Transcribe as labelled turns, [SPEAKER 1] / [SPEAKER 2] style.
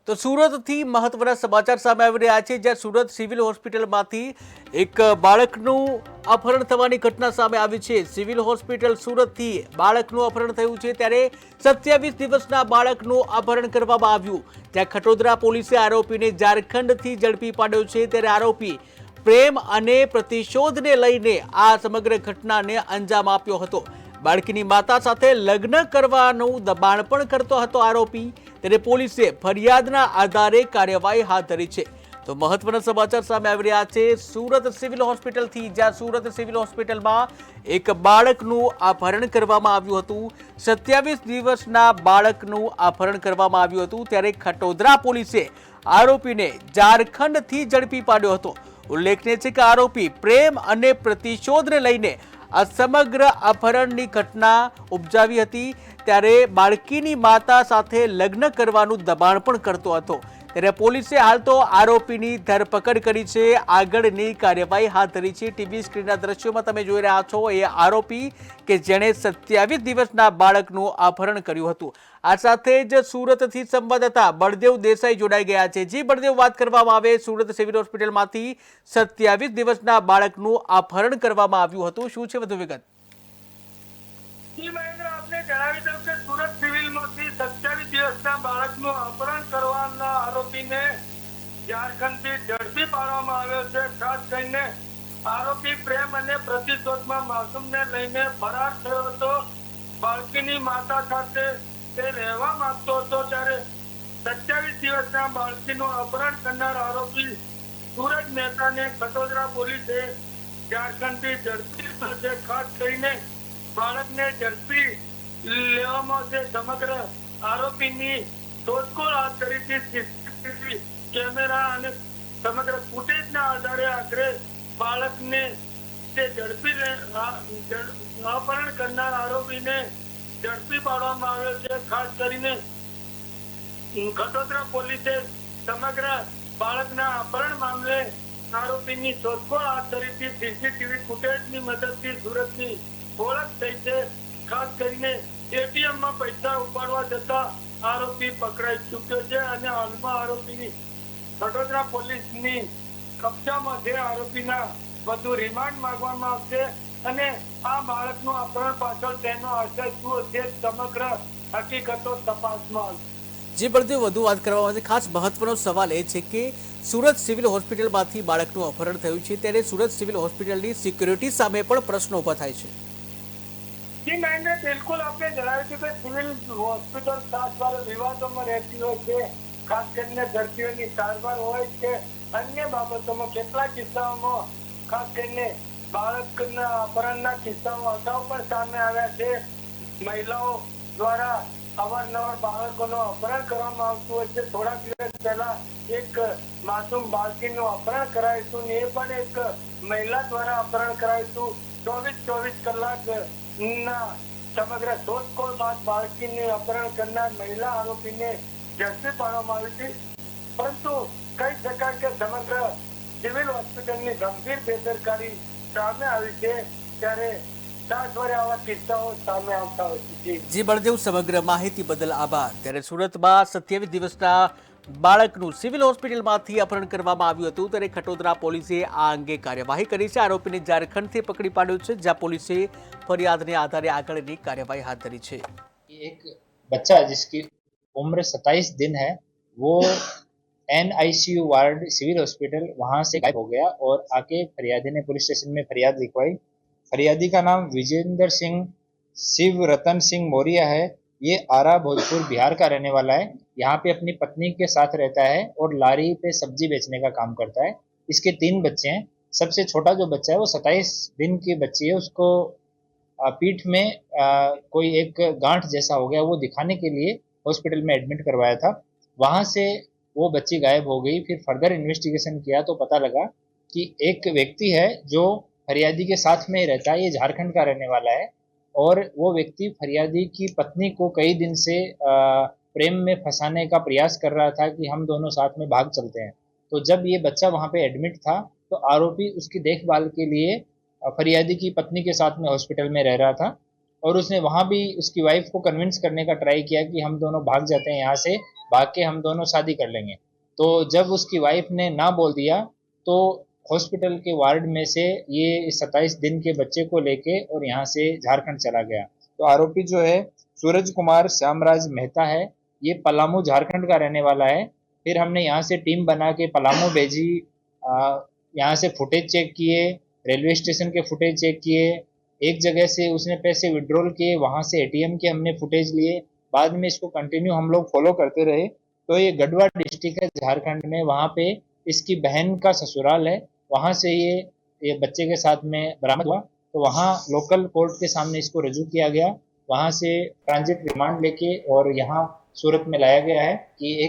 [SPEAKER 1] તો સુરતથી મહત્વના સમાચાર સામે આવી રહ્યા છે, જ્યાં સુરત સિવિલ હોસ્પિટલમાંથી એક બાળકનું અપહરણ થવાની ઘટના સામે આવી છે। સિવિલ હોસ્પિટલ સુરતથી બાળકનું અપહરણ થયું છે, ત્યારે 27 દિવસના બાળકનું અપહરણ કરવામાં આવ્યું। ત્યાં ખટોદરા પોલીસે આરોપીને ઝારખંડથી ઝડપી પાડ્યો છે। ત્યારે આરોપી પ્રેમ અને પ્રતિશોધને લઈને આ સમગ્ર ઘટનાને અંજામ આપ્યો હતો। બાળકીની માતા સાથે લગ્ન કરવાનું દબાણ પણ કરતો હતો આરોપી। ત્યારે પોલીસે ફરિયાદના આધારે કાર્યવાહી હાથ ધરી છે। તો મહત્વના સમાચાર સામે આવી રહ્યા છે સુરત સિવિલ હોસ્પિટલથી, જ્યાં સુરત સિવિલ હોસ્પિટલમાં એક બાળકનું અપહરણ કરવામાં આવ્યું હતું। 27 દિવસના બાળકનું અપહરણ કરવામાં આવ્યું હતું। ત્યારે ખટોદરા પોલીસે આરોપીને ઝારખંડથી ઝડપી પાડ્યો હતો। ઉલ્લેખનીય છે કે આરોપી પ્રેમ અને પ્રતિશોધને લઈને આ સમગ્ર અપહરણની ઘટના ઉપજાવી હતી। ત્યારે બાળકીની માતા સાથે લગ્ન કરવાનું દબાણ પણ કરતો હતો। ત્યારે પોલીસે હાલ તો આરોપીની ધરપકડ કરી છે, આગળની કાર્યવાહી હાથ ધરી છે। ટીવી સ્ક્રીનના દ્રશ્યોમાં તમે જોઈ રહ્યા છો એ આરોપી કે જેણે 27 દિવસના બાળકનું અપહરણ કર્યું હતું। આ સાથે જ સુરતથી સંવાદદાતા બળદેવ દેસાઈ જોડાઈ ગયા છે। જી બળદેવ, વાત કરવામાં આવે સુરત સિવિલ હોસ્પિટલમાંથી 27 દિવસના બાળકનું અપહરણ કરવામાં આવ્યું હતું, શું છે વધુ વિગત?
[SPEAKER 2] આપને જણાવી દઉં કે સુરત સિવિલમાંથી 27 દિવસના બાળકનું અપહરણ કરવાના આરોપીને ઝારખંડથી ઝડપી પાડવામાં આવ્યો છે। ખાસ કરીને આરોપી પ્રેમ અને પ્રતિશોધમાં માસૂમને લઈને ફરાર થયો હતો। બાળકીની માતા સાથે તે રહેવા માંગતો હતો, ત્યારે 27 દિવસના બાળકીનું અપહરણ કરનાર આરોપી સુરજ મહેતાને ખટોદરા પોલીસે ઝારખંડથી ઝડપી લીધો છે। ખાસ કરીને બાળકને ઝડપી લેવામાં સમગ્ર આરોપીની શોધખોળ હાથ કરી હતી। સીસીટીવી કેમેરા અને સમગ્ર ફૂટેજના આધારે આખરે બાળકને તે અપહરણ કરનાર આરોપીને ઝડપી પાડવામાં આવ્યો છે। ખાસ કરીને ખટોદરા પોલીસે સમગ્ર બાળકના અપહરણ મામલે આરોપીની શોધખોળ હાથ ધરી હતી। સીસીટીવી ફૂટેજની મદદથી સુરતની ઓળખ થઈ છે। ખાસ કરીને એટીએમમાં પૈસા ઉપાડવા જતા આરોપી પકડાઈ ચૂક્યો છે અને હાલમાં આરોપીની વડોદરા પોલીસની કબજામાં છે। આરોપીના વધુ રિમાન્ડ માંગવામાં આવશે અને આ બાળકનું અપહરણ પાછળ તેનો આશય શું છે સમગ્ર હકીકતો તપાસમાં આવશે।
[SPEAKER 1] જી બળદેવ, વધુ વાત કરવામાં આવે ખાસ મહત્વનો સવાલ એ છે કે સુરત સિવિલ હોસ્પિટલમાંથી બાળકનું અપહરણ થયું છે, ત્યારે સુરત સિવિલ હોસ્પિટલની સિક્યુરિટી સામે પણ પ્રશ્નો ઉભા થાય છે।
[SPEAKER 2] જી મહેન્દ્ર, બિલકુલ આપને જણાવ્યું છે કે સિવિલ હોસ્પિટલ ખાસવાર વિવાદોમાં રહેતી હોય છે। ખાસ કરીને દર્દીઓની સારવાર હોય કે અન્ય બાબતોમાં કેટલાક કિસ્સાઓમાં ખાસ કરીને બાળકના અપહરણના કિસ્સાઓ અગાઉ પણ સામે આવ્યા છે। મહિલાઓ દ્વારા અવારનવાર બાળકોનું અપહરણ કરવામાં આવતું હોય છે। થોડા દિવસ પહેલા એક માસૂમ બાળકીનું અપહરણ કરાયું હતું ને એ પણ એક મહિલા દ્વારા અપહરણ કરાયું હતું। 24 કલાક ના સમગ્ર શોધખોળ બાદ બાળકીને અપહરણ કરનાર મહિલા આરોપીને ઝડપી પાડવામાં આવી હતી। પરંતુ કહી શકાય કે સમગ્ર સિવિલ હોસ્પિટલની ગંભીર બેદરકારી સામે આવી છે, ત્યારે આવા કિસ્સાઓ સામે આવતા હોય છે।
[SPEAKER 1] જી બળદેવ, સમગ્ર માહિતી બદલ આભાર। ત્યારે સુરતમાં 27 દિવસના બાળકનું સિવિલ હોસ્પિટલમાંથી અપહરણ કરવામાં આવ્યું હતું, ત્યારે ખટોદરા પોલીસે આ અંગે કાર્યવાહી કરી છે। આરોપીને ઝારખંડથી પકડી પાડ્યો છે, જ્યાં પોલીસે ફરિયાદને આધારે આગળની કાર્યવાही हाथ धरी છે।
[SPEAKER 3] एक बच्चा जिसकी उम्र 27 दिन है वो NICU वार्ड सिविल हॉस्पिटल वहां से गायब हो गया और आके फरियादी ने पुलिस स्टेशन में फरियाद लिखवाई। फरियादी का नाम विजेंद्र सिंह शिव रतन सिंह मौर्य है। ये आरा भोजपुर बिहार का रहने वाला है। यहाँ पे अपनी पत्नी के साथ रहता है और लारी पे सब्जी बेचने का काम करता है। इसके 3 बच्चे हैं। सबसे छोटा जो बच्चा है वो 27 दिन की बच्ची है, उसको पीठ में कोई एक गांठ जैसा हो गया, वो दिखाने के लिए हॉस्पिटल में एडमिट करवाया था। वहां से वो बच्ची गायब हो गई। फिर फर्दर इन्वेस्टिगेशन किया तो पता लगा कि एक व्यक्ति है जो फरियादी के साथ में ही रहता है, ये झारखंड का रहने वाला है और वो व्यक्ति फरियादी की पत्नी को कई दिन से प्रेम में फंसाने का प्रयास कर रहा था कि हम दोनों साथ में भाग चलते हैं। तो जब ये बच्चा वहां पे एडमिट था तो आरोपी उसकी देखभाल के लिए फरियादी की पत्नी के साथ में हॉस्पिटल में रह रहा था और उसने वहां भी उसकी वाइफ को कन्विंस करने का ट्राई किया कि हम दोनों भाग जाते हैं यहाँ से, भाग के हम दोनों शादी कर लेंगे। तो जब उसकी वाइफ ने ना बोल दिया तो हॉस्पिटल के वार्ड में से ये 27 दिन के बच्चे को लेके और यहाँ से झारखंड चला गया। तो आरोपी जो है सूरज कुमार श्यामराज मेहता है, ये पलामू झारखंड का रहने वाला है। फिर हमने यहाँ से टीम बना के पलामू भेजी, यहाँ से फुटेज चेक किए, रेलवे स्टेशन के फुटेज चेक किए, एक जगह से उसने पैसे विड्रॉल किए, वहां से एटीएम के हमने फुटेज लिए। बाद में इसको कंटिन्यू हम लोग फॉलो करते रहे। तो ये गढ़वा डिस्ट्रिक्ट है झारखंड में, वहां पे इसकी बहन का ससुराल है, वहां से ये बच्चे के साथ में बरामद हुआ। तो वहां लोकल कोर्ट के सामने इसको रजू किया गया, वहां से ट्रांजिट रिमांड लेके और यहाँ सूरत में लाया गया है कि एक